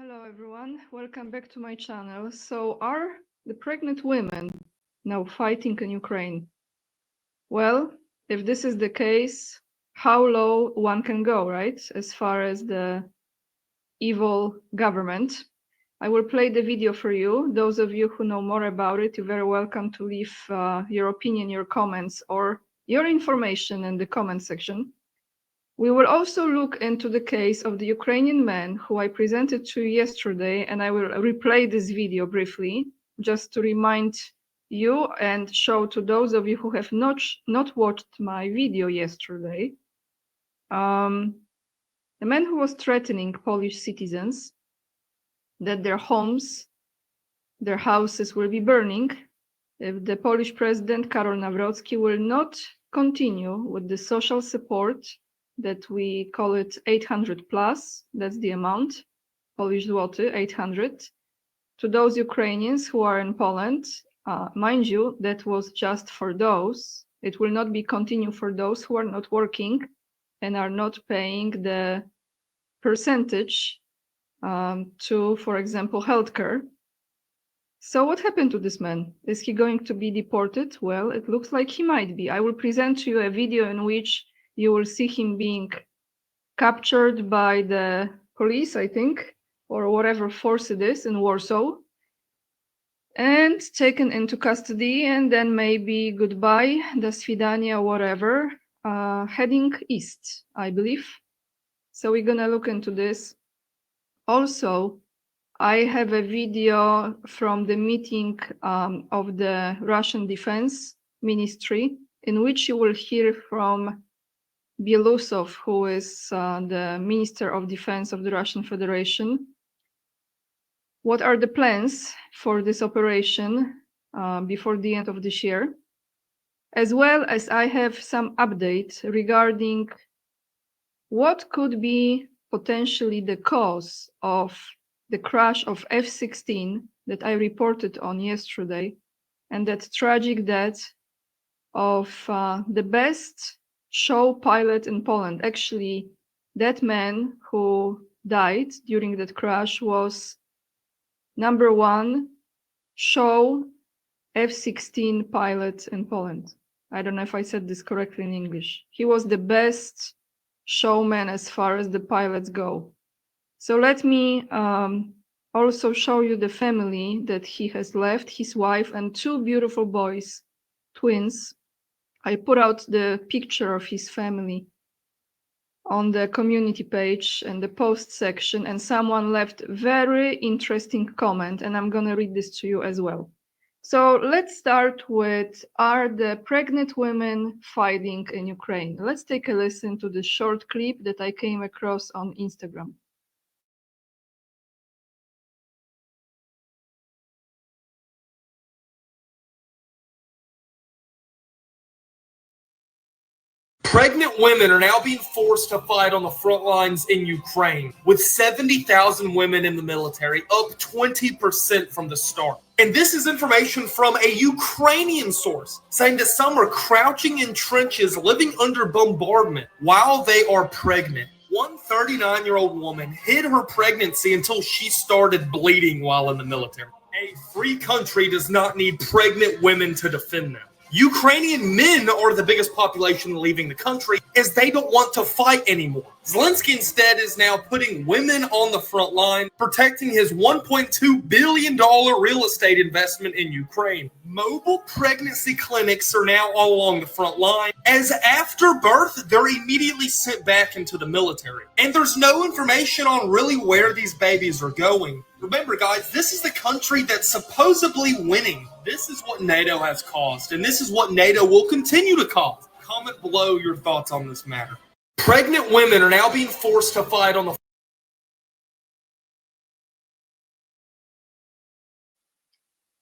Hello everyone, welcome back to my channel. So are the pregnant women now fighting in Ukraine? Well, if this is the case, how low one can go, right? As far as the evil government. I will play the video for you. Those of you who know more about it, you're very welcome to leave your opinion, your comments, or your information in the comment section. We will also look into the case of the Ukrainian man who I presented to you yesterday, and I will replay this video briefly, just to remind you and show to those of you who have not watched my video yesterday. The man who was threatening Polish citizens that their homes, their houses will be burning if the Polish president, Karol Nawrocki, will not continue with the social support that we call it 800 plus, that's the amount, Polish zloty, 800, to those Ukrainians who are in Poland. Mind you, that was just for those. It will not be continued for those who are not working and are not paying the percentage to, for example, healthcare. So what happened to this man? Is he going to be deported? Well, it looks like he might be. I will present to you a video in which you will see him being captured by the police, I think, or whatever force it is in Warsaw, and taken into custody, and then maybe goodbye, do svidania, whatever, heading east, I believe. So we're gonna look into this. Also, I have a video from the meeting of the Russian Defense Ministry, in which you will hear from Belousov, who is the Minister of Defense of the Russian Federation. What are the plans for this operation before the end of this year? As well as I have some update regarding what could be potentially the cause of the crash of F-16 that I reported on yesterday, and that tragic death of the best show pilot in Poland. Actually, that man who died during that crash was #1 show F-16 pilot in Poland. I don't know if I said this correctly in English. He was the best showman as far as the pilots go. So let me also show you the family that he has left, his wife and 2 beautiful boys, twins. I put out the picture of his family on the community page and the post section, and someone left very interesting comment, and I'm gonna read this to you as well. So let's start with, are the pregnant women fighting in Ukraine? Let's take a listen to the short clip that I came across on Instagram. Pregnant women are now being forced to fight on the front lines in Ukraine, with 70,000 women in the military, up 20% from the start. And this is information from a Ukrainian source saying that some are crouching in trenches, living under bombardment while they are pregnant. One 39-year-old woman hid her pregnancy until she started bleeding while in the military. A free country does not need pregnant women to defend them. Ukrainian men are the biggest population leaving the country as they don't want to fight anymore. Zelensky instead is now putting women on the front line, protecting his $1.2 billion real estate investment in Ukraine. Mobile pregnancy clinics are now all along the front line, as after birth, they're immediately sent back into the military. And there's no information on really where these babies are going. Remember, guys, this is the country that's supposedly winning. This is what NATO has caused, and this is what NATO will continue to cause. Comment below your thoughts on this matter. Pregnant women are now being forced to fight on the...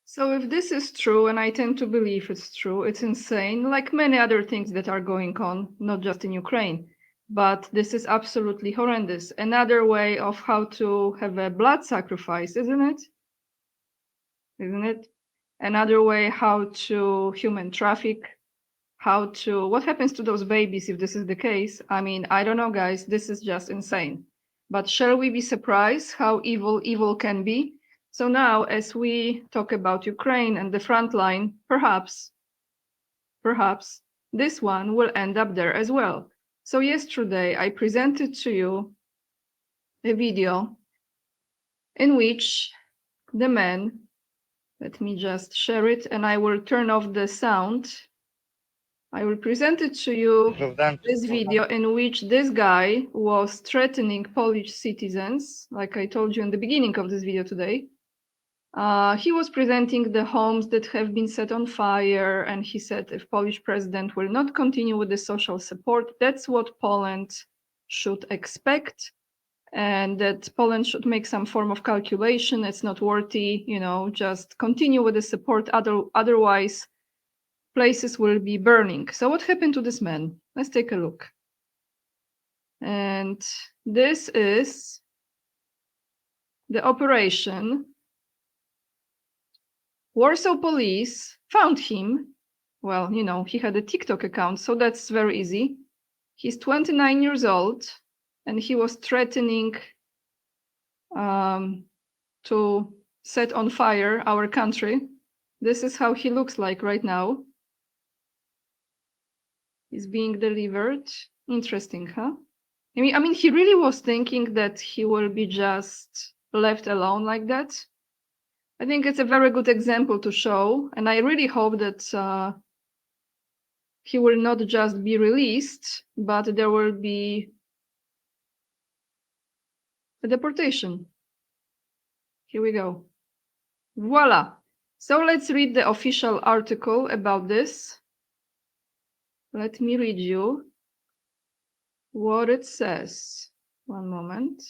So if this is true, and I tend to believe it's true, it's insane, like many other things that are going on, not just in Ukraine. But this is absolutely horrendous. Another way of how to have a blood sacrifice, isn't it? Isn't it? Another way how to human traffic, what happens to those babies if this is the case? I mean, I don't know, guys, this is just insane. But shall we be surprised how evil can be? So now, as we talk about Ukraine and the front line, perhaps this one will end up there as well. So yesterday I presented to you a video in which the man, let me just share it and I will turn off the sound. I will present it to you this video in which this guy was threatening Polish citizens, like I told you in the beginning of this video today. He was presenting the homes that have been set on fire, and he said if Polish president will not continue with the social support, that's what Poland should expect, and that Poland should make some form of calculation. It's not worthy, just continue with the support, otherwise places will be burning. So what happened to this man? Let's take a look. And this is the operation. Warsaw police found him. Well, he had a TikTok account, so that's very easy. He's 29 years old, and he was threatening to set on fire our country. This is how he looks like right now. He's being delivered. Interesting, huh? I mean, he really was thinking that he will be just left alone like that. I think it's a very good example to show, and I really hope that he will not just be released, but there will be a deportation. Here we go. Voila. So let's read the official article about this. Let me read you what it says. One moment.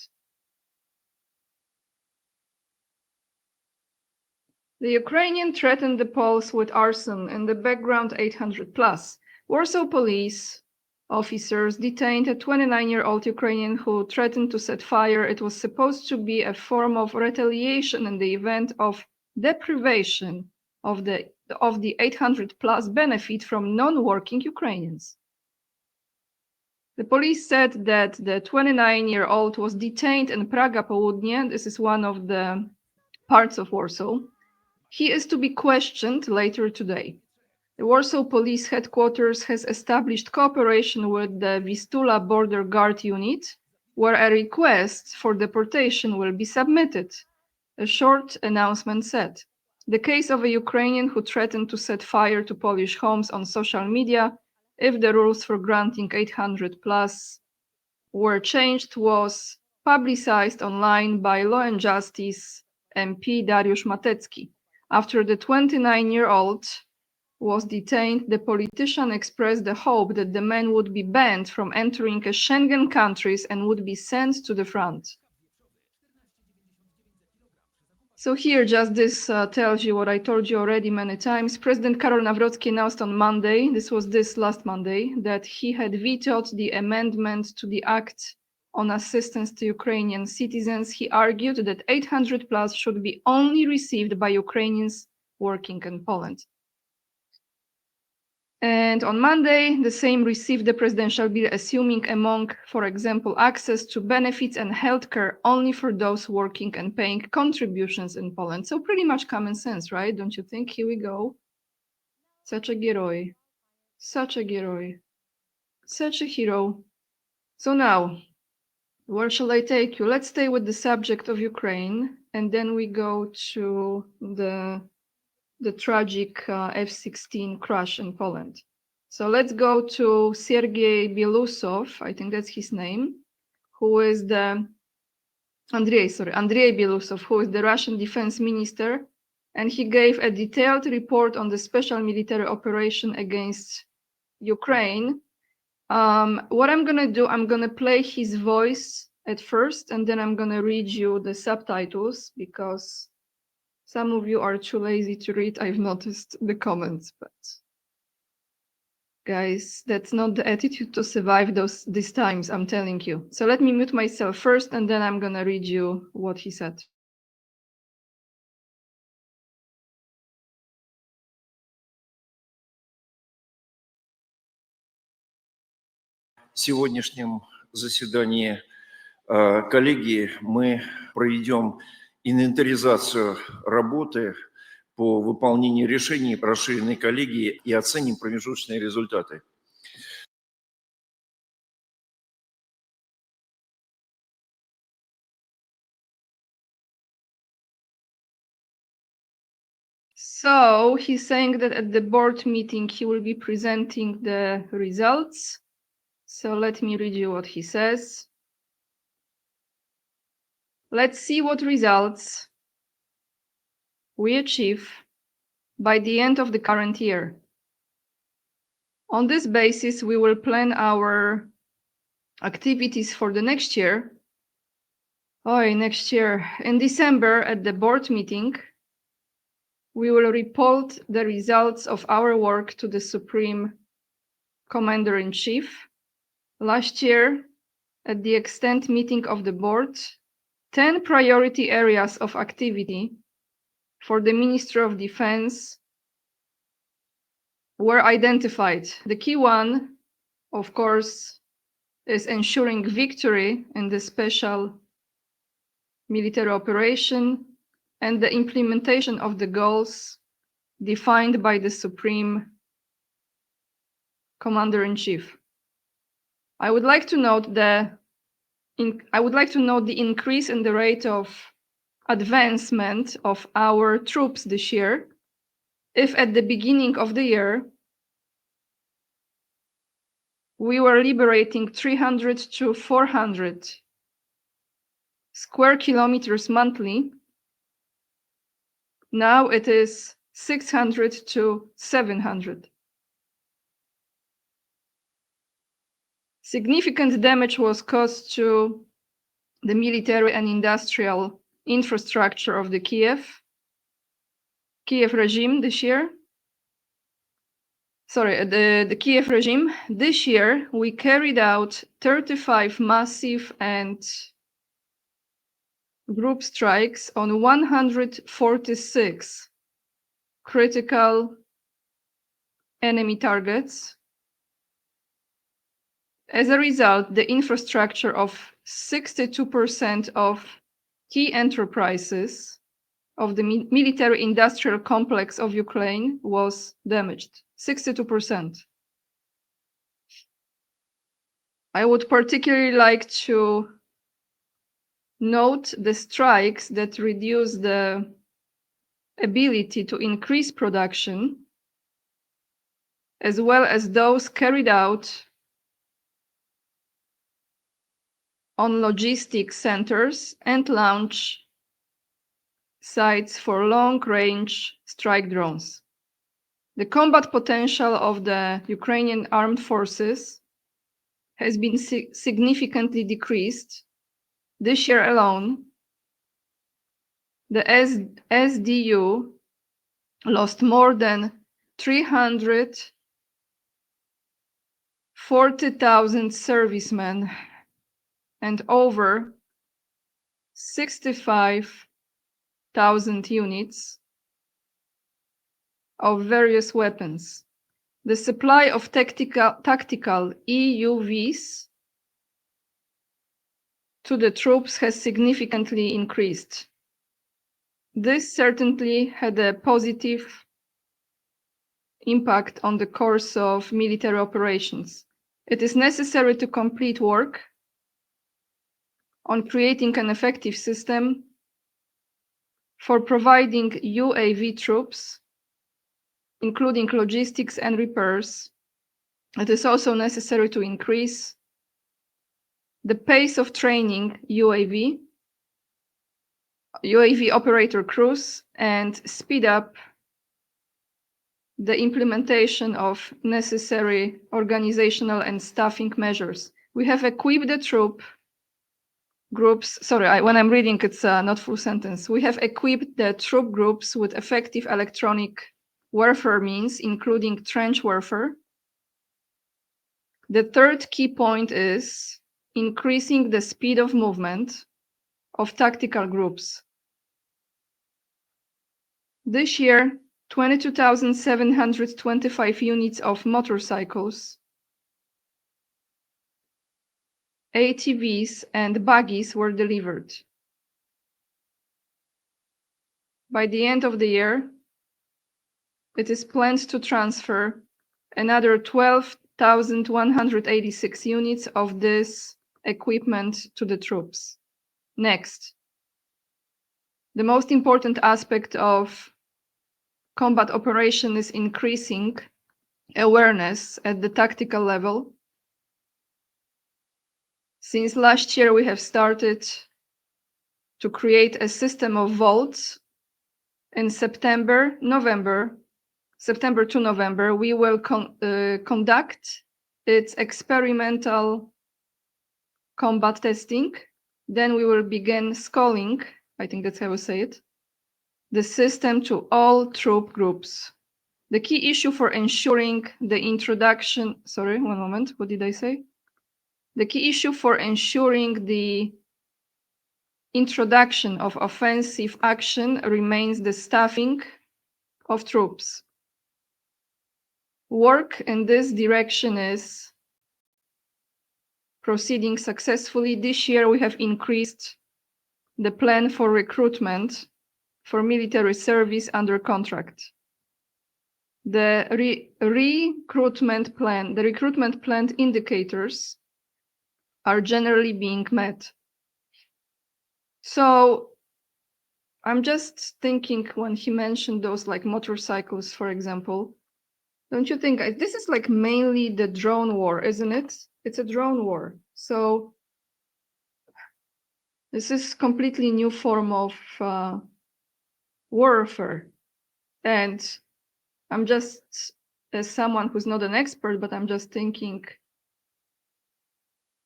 The Ukrainian threatened the Poles with arson, in the background 800 plus. Warsaw police officers detained a 29-year-old Ukrainian who threatened to set fire. It was supposed to be a form of retaliation in the event of deprivation of the 800 plus benefit from non-working Ukrainians. The police said that the 29-year-old was detained in Praga Południe. This is one of the parts of Warsaw. He is to be questioned later today. The Warsaw Police Headquarters has established cooperation with the Vistula Border Guard Unit, where a request for deportation will be submitted, a short announcement said. The case of a Ukrainian who threatened to set fire to Polish homes on social media if the rules for granting 800 plus were changed was publicized online by Law and Justice MP Dariusz Matecki. After the 29-year-old was detained, the politician expressed the hope that the man would be banned from entering Schengen countries and would be sent to the front. So here, just this tells you what I told you already many times. President Karol Nawrocki announced on Monday, this was this last Monday, that he had vetoed the amendment to the Act on assistance to Ukrainian citizens. He argued that 800 plus should be only received by Ukrainians working in Poland. And on Monday, the same received the presidential bill assuming, among, for example, access to benefits and healthcare only for those working and paying contributions in Poland. So pretty much common sense, right? Don't you think? Here we go. Such a heroi. Such a heroi. Such a hero. So now, where shall I take you? Let's stay with the subject of Ukraine, and then we go to the tragic F-16 crash in Poland. So let's go to Sergei Belousov, I think that's his name, who is Andrei Belousov, who is the Russian defense minister, and he gave a detailed report on the special military operation against Ukraine. What I'm gonna do, I'm gonna play his voice at first, and then I'm gonna read you the subtitles because some of you are too lazy to read. I've noticed the comments, but guys, that's not the attitude to survive these times, I'm telling you. So let me mute myself first, and then I'm gonna read you what he said. Сегодняшнем заседании Коллеги, мы проведем инвентаризацию работы по выполнению решений расширенной коллегии и оценим промежуточные результаты. So he's saying that at the board meeting, he will be presenting the results. So let me read you what he says. Let's see what results we achieve by the end of the current year. On this basis, we will plan our activities for the next year. Next year. In December at the board meeting, we will report the results of our work to the Supreme Commander-in-Chief. Last year, at the extent meeting of the board, 10 priority areas of activity for the Ministry of Defense were identified. The key one, of course, is ensuring victory in the special military operation and the implementation of the goals defined by the Supreme Commander-in-Chief. I would like to note the increase in the rate of advancement of our troops this year. If at the beginning of the year we were liberating 300 to 400 square kilometers monthly, now it is 600 to 700. Significant damage was caused to the military and industrial infrastructure of the Kiev regime this year. The Kiev regime. This year, we carried out 35 massive and group strikes on 146 critical enemy targets. As a result, the infrastructure of 62% of key enterprises of the military industrial complex of Ukraine was damaged. 62%. I would particularly like to note the strikes that reduce the ability to increase production, as well as those carried out on logistics centers and launch sites for long-range strike drones. The combat potential of the Ukrainian armed forces has been significantly decreased. This year alone, the SDU lost more than 340,000 servicemen and over 65,000 units of various weapons. The supply of tactical EUVs to the troops has significantly increased. This certainly had a positive impact on the course of military operations. It is necessary to complete work on creating an effective system for providing UAV troops, including logistics and repairs. It is also necessary to increase the pace of training UAV operator crews and speed up the implementation of necessary organizational and staffing measures. We have equipped the troop groups, when I'm reading, it's not full sentence. We have equipped the troop groups with effective electronic warfare means, including trench warfare. The third key point is increasing the speed of movement of tactical groups. This year, 22,725 units of motorcycles ATVs and buggies were delivered. By the end of the year, it is planned to transfer another 12,186 units of this equipment to the troops. Next, the most important aspect of combat operation is increasing awareness at the tactical level. Since last year, we have started to create a system of vaults. In September to November, we will conduct its experimental combat testing. Then we will begin schooling, I think that's how we say it, the system to all troop groups. The key issue for ensuring the introduction, sorry, one moment, what did I say? The key issue for ensuring the introduction of offensive action remains the staffing of troops. Work in this direction is proceeding successfully. This year we have increased the plan for recruitment for military service under contract. The recruitment plan indicators are generally being met. So I'm just thinking when he mentioned those like motorcycles, for example, don't you think this is like mainly the drone war, isn't it? It's a drone war. So this is completely new form of warfare. And I'm just, as someone who's not an expert, but I'm just thinking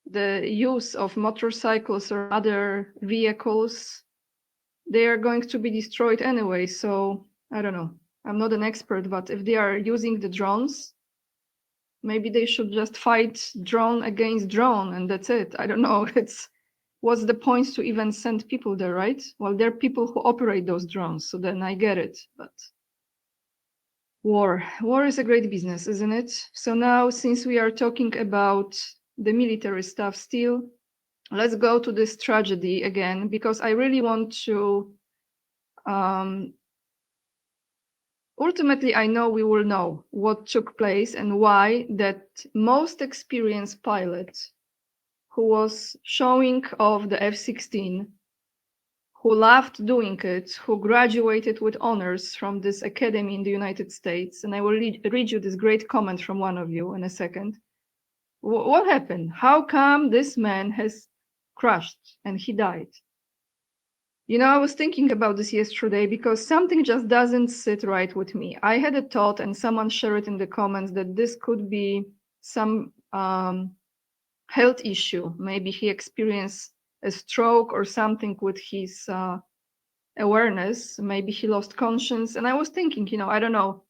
the use of motorcycles or other vehicles, they are going to be destroyed anyway. So I don't know. I'm not an expert, but if they are using the drones, maybe they should just fight drone against drone and that's it. I don't know. What's the point to even send people there, right? Well, there are people who operate those drones, so then I get it. But war is a great business, isn't it? So now, since we are talking about the military stuff still, let's go to this tragedy again, because I really want to ultimately, I know we will know what took place and why that most experienced pilot who was showing off the F-16, who loved doing it, who graduated with honors from this academy in the United States, and I will read you this great comment from one of you in a second. What happened? How come this man has crashed and he died? You know, I was thinking about this yesterday because something just doesn't sit right with me. I had a thought and someone shared it in the comments that this could be some health issue. Maybe he experienced a stroke or something with his awareness. Maybe he lost conscience. And I was thinking, you know, I don't know.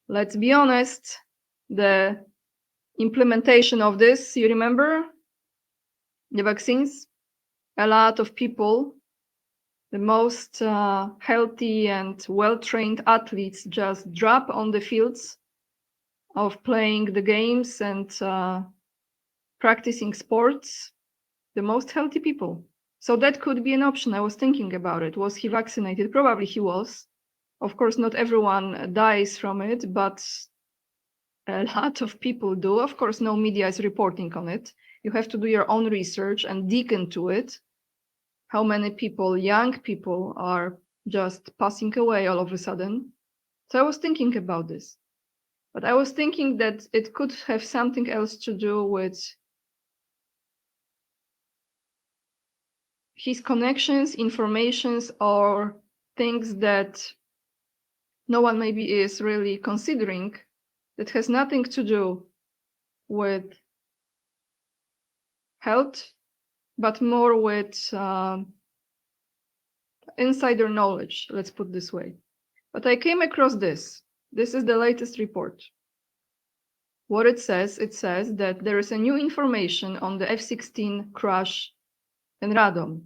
Let's be honest. The implementation of this, you remember? The vaccines? A lot of people, the most healthy and well-trained athletes just drop on the fields of playing the games and practicing sports, the most healthy people. So that could be an option. I was thinking about it. Was he vaccinated? Probably he was. Of course, not everyone dies from it, but a lot of people do. Of course, no media is reporting on it. You have to do your own research and dig into it. How many people, young people, are just passing away all of a sudden. So I was thinking about this. But I was thinking that it could have something else to do with his connections, informations, or things that no one maybe is really considering, that has nothing to do with health, but more with insider knowledge, let's put it this way. But I came across this. This is the latest report. What it says that there is a new information on the F-16 crash in Radom.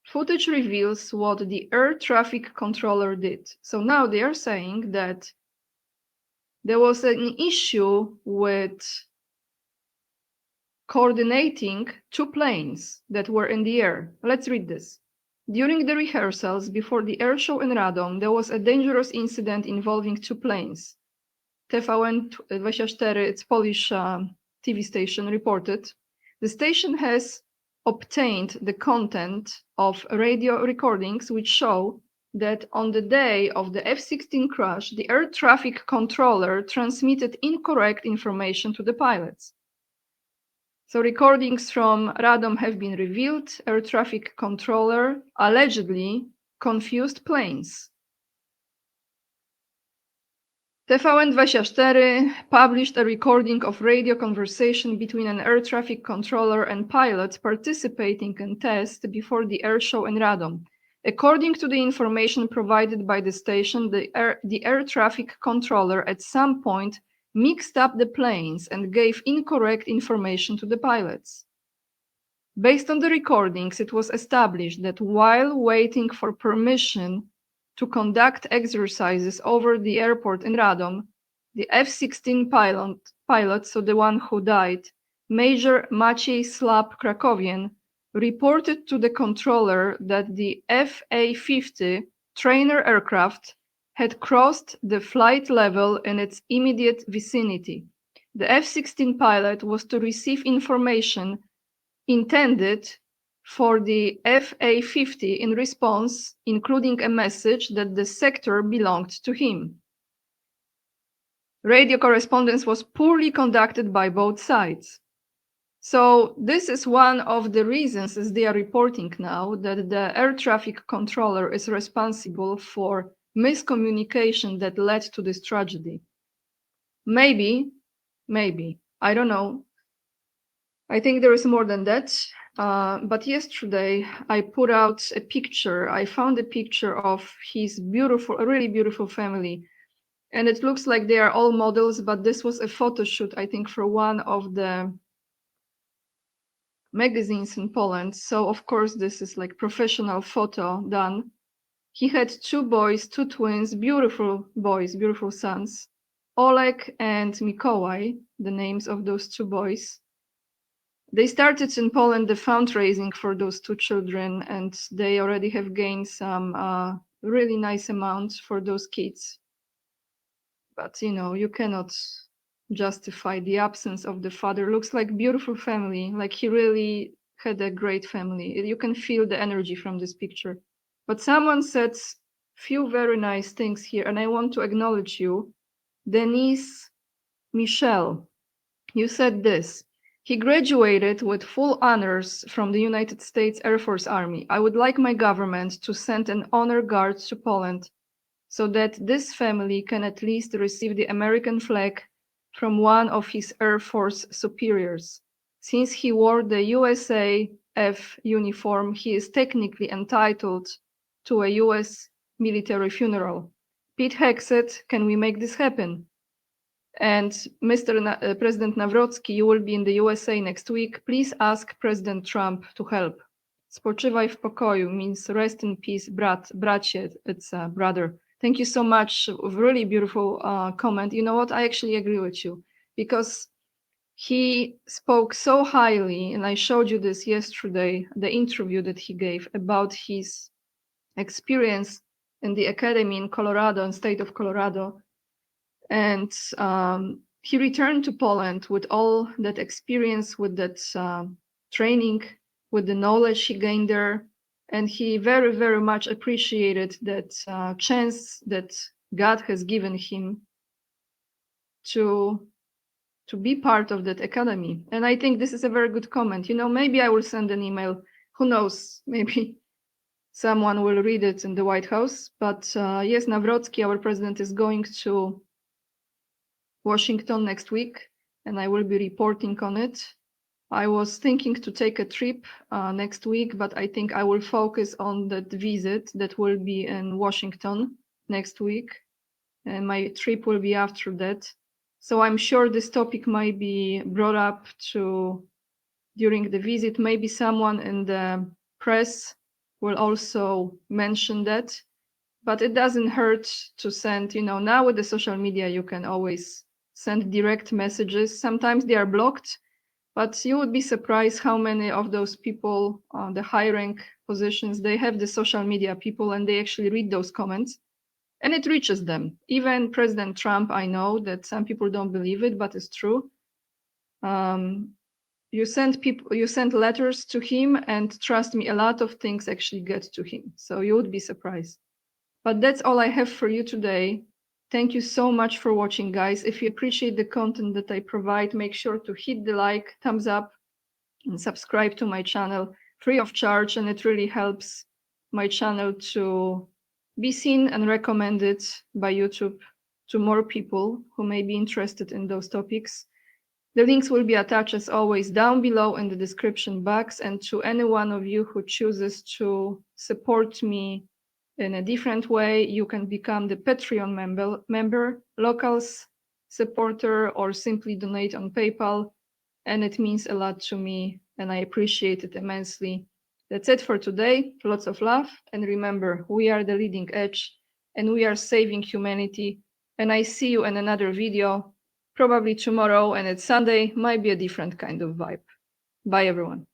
Footage reveals what the air traffic controller did. So now they are saying that there was an issue with coordinating two planes that were in the air. Let's read this. During the rehearsals before the air show in Radom, there was a dangerous incident involving two planes. TVN24, its Polish TV station, reported. The station has obtained the content of radio recordings which show that on the day of the F-16 crash, the air traffic controller transmitted incorrect information to the pilots. So recordings from Radom have been revealed. Air traffic controller allegedly confused planes. TVN24 published a recording of radio conversation between an air traffic controller and pilots participating in test before the air show in Radom. According to the information provided by the station, the air traffic controller at some point mixed up the planes and gave incorrect information to the pilots. Based on the recordings, it was established that while waiting for permission to conduct exercises over the airport in Radom, the F-16 pilot, so the one who died, Major Maciej Slap Krakowian, reported to the controller that the FA-50 trainer aircraft had crossed the flight level in its immediate vicinity. The F-16 pilot was to receive information intended for the FA-50 in response, including a message that the sector belonged to him. Radio correspondence was poorly conducted by both sides. So this is one of the reasons, as they are reporting now, that the air traffic controller is responsible for miscommunication that led to this tragedy. Maybe, I don't know. I think there is more than that. But yesterday I put out a picture. I found a picture of his beautiful, a really beautiful family. And it looks like they are all models, but this was a photo shoot, I think, for one of the magazines in Poland. So of course, this is like professional photo done. He had two boys, two twins, beautiful boys, beautiful sons, Oleg and Mikołaj, the names of those two boys. They started in Poland the fundraising for those two children, and they already have gained some really nice amounts for those kids. But you know, you cannot justify the absence of the father. Looks like beautiful family, like he really had a great family. You can feel the energy from this picture. But someone said few very nice things here, and I want to acknowledge you. Denise Michelle, you said this. He graduated with full honors from the United States Air Force Army. I would like my government to send an honor guard to Poland so that this family can at least receive the American flag from one of his Air Force superiors. Since he wore the USAF uniform, he is technically entitled to a US military funeral. Pete Hexet, can we make this happen? And Mr. President Nawrocki, you will be in the USA next week. Please ask President Trump to help. Spoczywaj w pokoju means rest in peace, bracie, it's a brother. Thank you so much. Really beautiful comment. You know what? I actually agree with you because he spoke so highly, and I showed you this yesterday, the interview that he gave about his experience in the academy in Colorado, in state of Colorado. And he returned to Poland with all that experience, with that training, with the knowledge he gained there. And he very, very much appreciated that chance that God has given him to be part of that academy. And I think this is a very good comment. You know, maybe I will send an email. Who knows? Maybe someone will read it in the White House. But yes, Nawrocki, our president, is going to Washington next week, and I will be reporting on it. I was thinking to take a trip next week, but I think I will focus on that visit that will be in Washington next week, and my trip will be after that. So I'm sure this topic might be brought up during the visit. Maybe someone in the press will also mention that, but it doesn't hurt to send, you know, now with the social media, you can always send direct messages. Sometimes they are blocked, But you would be surprised how many of those people, the high rank positions, they have the social media people and they actually read those comments and it reaches them. Even President Trump, I know that some people don't believe it, but it's true. You send letters to him, and trust me, a lot of things actually get to him. So you would be surprised. But that's all I have for you today. Thank you so much for watching, guys. If you appreciate the content that I provide, make sure to hit the like, thumbs up, and subscribe to my channel free of charge. And it really helps my channel to be seen and recommended by YouTube to more people who may be interested in those topics. The links will be attached as always down below in the description box. And to any one of you who chooses to support me in a different way, you can become the Patreon member, locals supporter, or simply donate on PayPal. And it means a lot to me and I appreciate it immensely. That's it for today. Lots of love. And remember, we are the leading edge and we are saving humanity. And I see you in another video, probably tomorrow, and it's Sunday, might be a different kind of vibe. Bye, everyone.